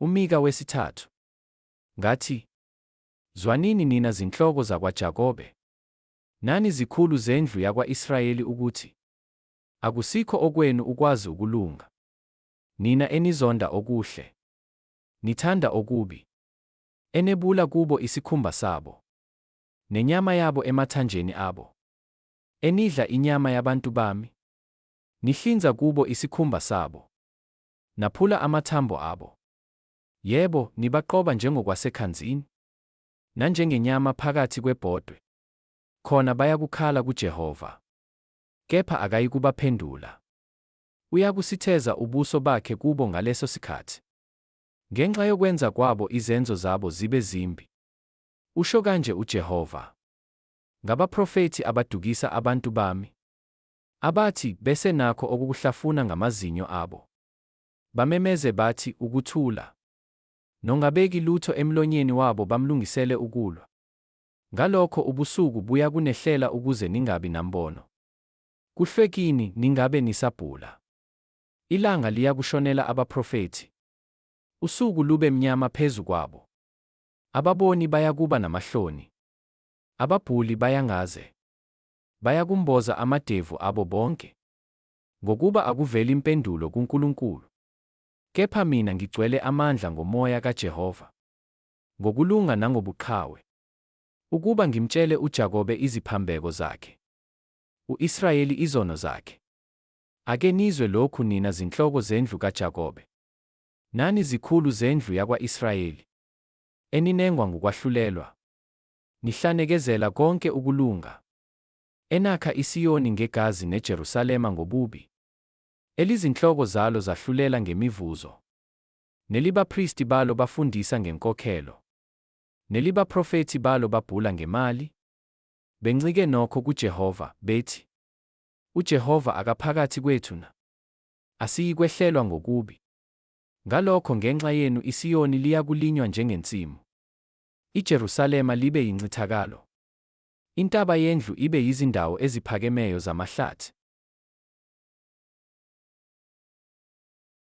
UMika wesithathu. Ngathi, zwanini nina zinhloko zakwaJakobe, nani zikhulu zendlu yakwa-Israyeli ukuthi akusikho okwenu ukwazi ukulunga. Nina enizonda okuhle, nithanda okubi, enebula kubo isikhumba sabo, nenyama yabo emathanjeni abo, enidla inyama yabantu bami, nihlinza kubo isikhumba sabo, naphula amathambo abo. Yebo, nibaqoba njengokwasekhanzini, nanjengenyama phakathi kwebhodwe. Khona bayakukhala kuJehova, kepha akayikubaphendula. Uyakusitheza ubuso bakhe kubo ngaleso sikhathi, ngenxa yokwenza kwabo izenzo zabo zibe zimbi. Usho kanje uJehova. Ngabaprofethi abadukisa abantu bami, abathi bese nakho okukuhlafuna ngamazinyo abo, bamemeze bathi ukuthula, nongabeki lutho emlonyeni wabo bamlungisele ukulwa. Ngalokho ubusuku buyakunehlela ukuze ningabi nambono. Kuhlwe kini ningabe nisabhula. Ilanga liyakushonela abaprofethi, usuku lube mnyama phezu kwabo. Ababoni bayakuba namahloni, ababhuli bayangaze, bayakumboza amadevu abo bonke, ngokuba akuveli impendulo kuNkulunkulu. Kepha mina ngigcwele amandla ngoMoya kaJehova, ngokulunga nangobuqhawe, ukuba ngimtshele uJakobe iziphambeko zakhe, u-Israyeli izono zakhe. Ake nizwe lokhu nina zinhloko zendlu kaJakobe, nani zikhulu zendlu yakwa-Israyeli, eninengwa ngokwahlulelwa, nihlanekezela konke ukulunga, enakha iSiyoni ngegazi neJerusalema ngobubi, elizinhloko zalo zahlulela ngemivuzo, nelibaphristi balo bafundisa ngenkokhelo, nelibaprofethi balo babhula ngemali, bencike nokho kuJehova, bethi, uJehova akaphakathi kwethu na? Asiyikwehlelwa ngokubi. Ngalokho ngenxa yenu iSiyoni liyakulinywa njengensimu, iJerusalema libe yincithakalo, intaba yendlu ibe yizindawo eziphakemeyo zamahlathi.